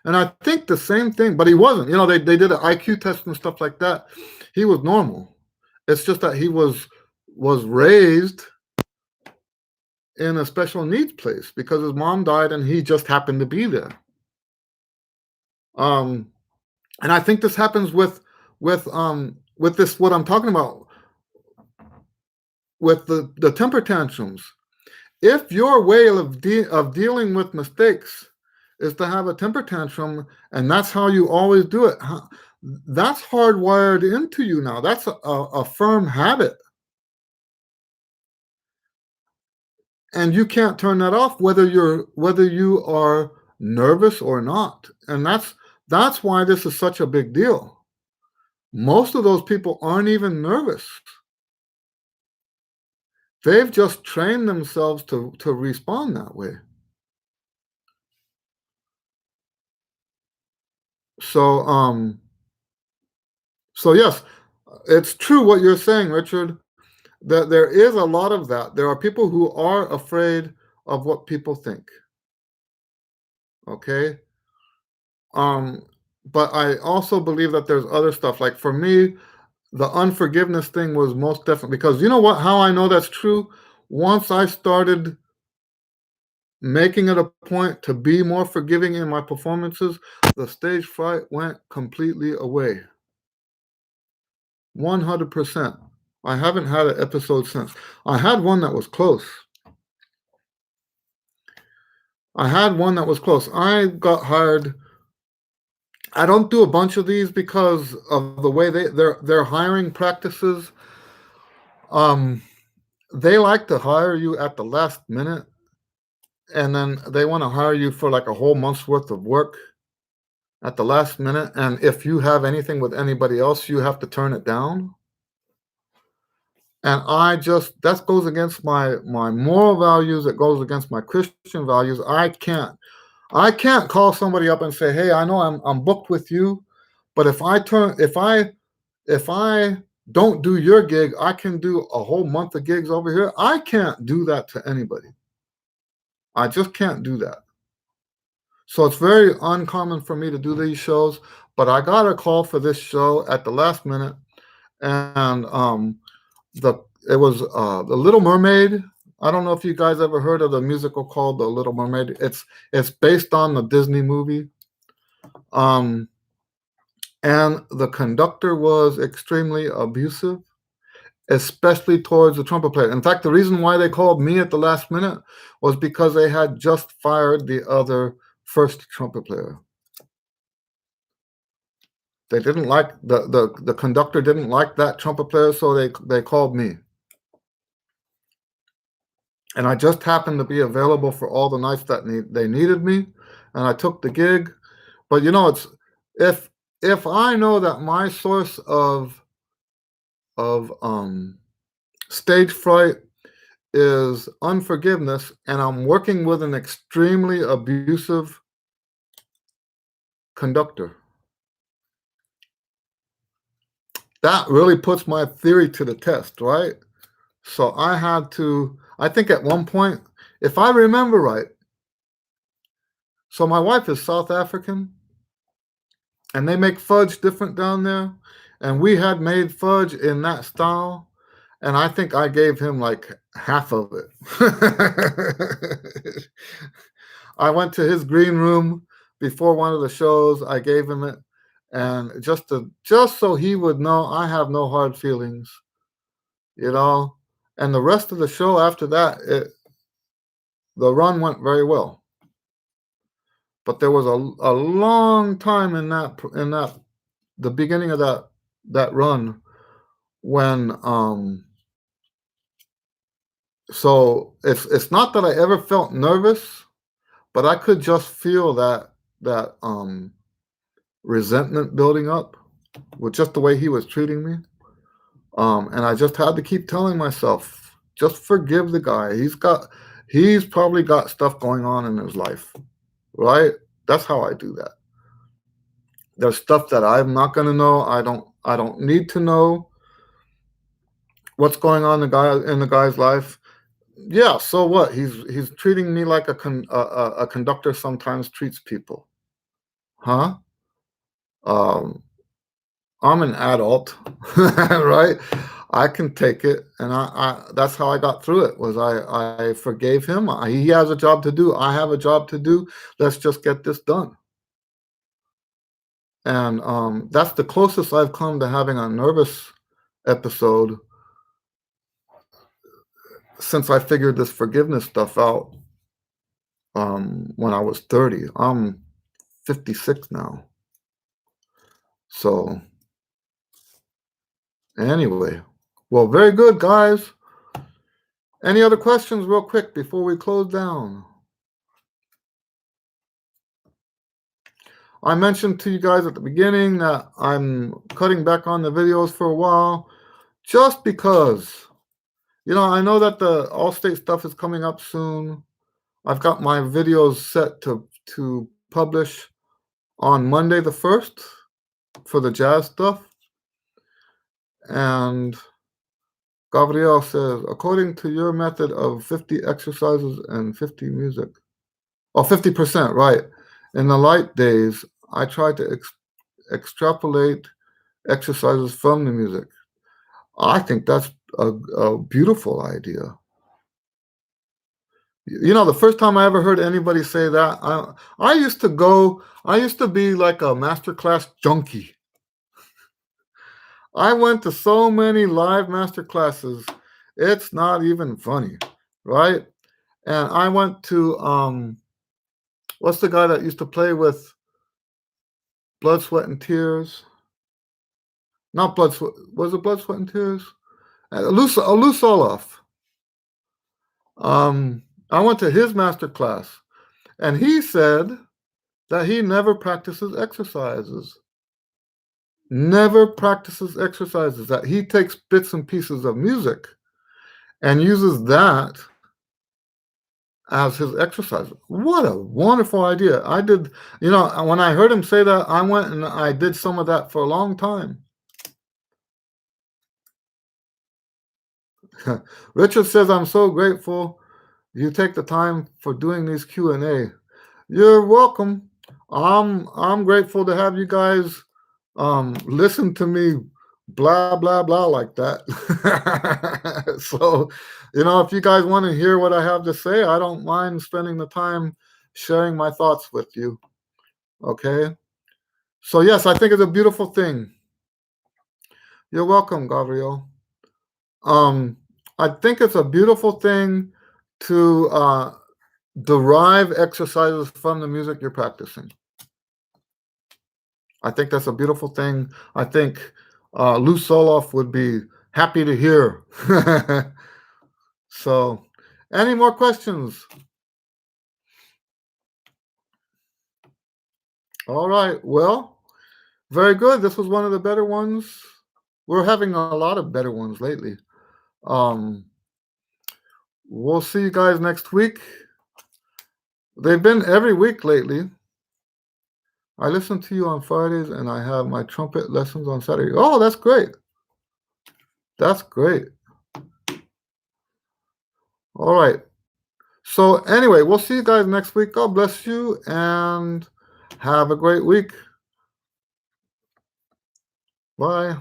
And I think the same thing, but he wasn't. You know, they did an IQ test and stuff like that. He was normal. It's just that he was raised in a special needs place because his mom died and he just happened to be there. And I think this happens with this, what I'm talking about, with the temper tantrums. If your way of dealing with mistakes is to have a temper tantrum, and that's how you always do it, that's hardwired into you now. That's a firm habit. And you can't turn that off whether you are nervous or not. And that's why this is such a big deal. Most of those people aren't even nervous. They've just trained themselves to respond that way. So, so yes, it's true what you're saying, Richard, that there is a lot of that. There are people who are afraid of what people think. Okay? But I also believe that there's other stuff. Like for me, the unforgiveness thing was most definitely because you know what, how I know that's true? Once I started making it a point to be more forgiving in my performances, the stage fright went completely away. 100%. I haven't had an episode since. I had one that was close. I got hired. I don't do a bunch of these because of the way their hiring practices. They like to hire you at the last minute, and then they want to hire you for like a whole month's worth of work at the last minute. And if you have anything with anybody else, you have to turn it down. And that goes against my moral values. It goes against my Christian values. I can't call somebody up and say, "Hey, I know I'm booked with you, but if I don't do your gig, I can do a whole month of gigs over here." I can't do that to anybody. I just can't do that. So it's very uncommon for me to do these shows, but I got a call for this show at the last minute, and it was The Little Mermaid. I don't know if you guys ever heard of the musical called The Little Mermaid. It's based on the Disney movie. And the conductor was extremely abusive, especially towards the trumpet player. In fact, the reason why they called me at the last minute was because they had just fired the other first trumpet player. They didn't like the conductor didn't like that trumpet player, so they called me. And I just happened to be available for all the nights that they needed me, and I took the gig. But you know, it's if I know that my source of stage fright is unforgiveness, and I'm working with an extremely abusive conductor, that really puts my theory to the test, right? So I think at one point, if I remember right, so my wife is South African, and they make fudge different down there, and we had made fudge in that style, and I think I gave him like half of it. I went to his green room before one of the shows. I gave him it, and just so he would know I have no hard feelings, you know. And the rest of the show after that, the run went very well. But there was a long time in the beginning of that run when so it's not that I ever felt nervous, but I could just feel that resentment building up with just the way he was treating me. And I just had to keep telling myself, just forgive the guy. He's probably got stuff going on in his life, right? That's how I do that. There's stuff that I'm not going to know. I don't need to know what's going on in the guy's life. Yeah, so what? He's treating me like a conductor sometimes treats people. Huh? Um, I'm an adult, right? I can take it, and I that's how I got through it. Was I forgave him. He has a job to do. I have a job to do. Let's just get this done. And that's the closest I've come to having a nervous episode since I figured this forgiveness stuff out when I was 30. I'm 56 now. So anyway, well, very good, guys. Any other questions real quick before we close down? I mentioned to you guys at the beginning that I'm cutting back on the videos for a while just because I know that the Allstate stuff is coming up soon. I've got my videos set to publish on Monday the 1st for the jazz stuff. And Gabriel says, according to your method of 50 exercises and 50 music. Oh, 50%, right. In the light days, I try to extrapolate exercises from the music. I think that's a beautiful idea. The first time I ever heard anybody say that, I used to be like a masterclass junkie. I went to so many live masterclasses, it's not even funny, right? And I went to, what's the guy that used to play with Blood, Sweat, and Tears? Not Blood, Sweat, was it Blood, Sweat, and Tears? Lou Soloff. I went to his master class, and he said that he never practices exercises. Never practices exercises. That he takes bits and pieces of music and uses that as his exercise. What a wonderful idea. I did, when I heard him say that, I went and I did some of that for a long time. Richard says, I'm so grateful you take the time for doing these Q&A. You're welcome. I'm grateful to have you guys listen to me blah blah blah like that. So, if you guys want to hear what I have to say, I don't mind spending the time sharing my thoughts with you. Okay? So yes, I think it's a beautiful thing. You're welcome, Gabriel. I think it's a beautiful thing to derive exercises from the music you're practicing. I think that's a beautiful thing. I think Lou Soloff would be happy to hear. So, any more questions? All right. Well, very good. This was one of the better ones. We're having a lot of better ones lately. We'll see you guys next week. They've been every week lately. I listen to you on Fridays, and I have my trumpet lessons on Saturday. Oh, that's great. That's great. All right. So anyway, we'll see you guys next week. God bless you, and have a great week. Bye.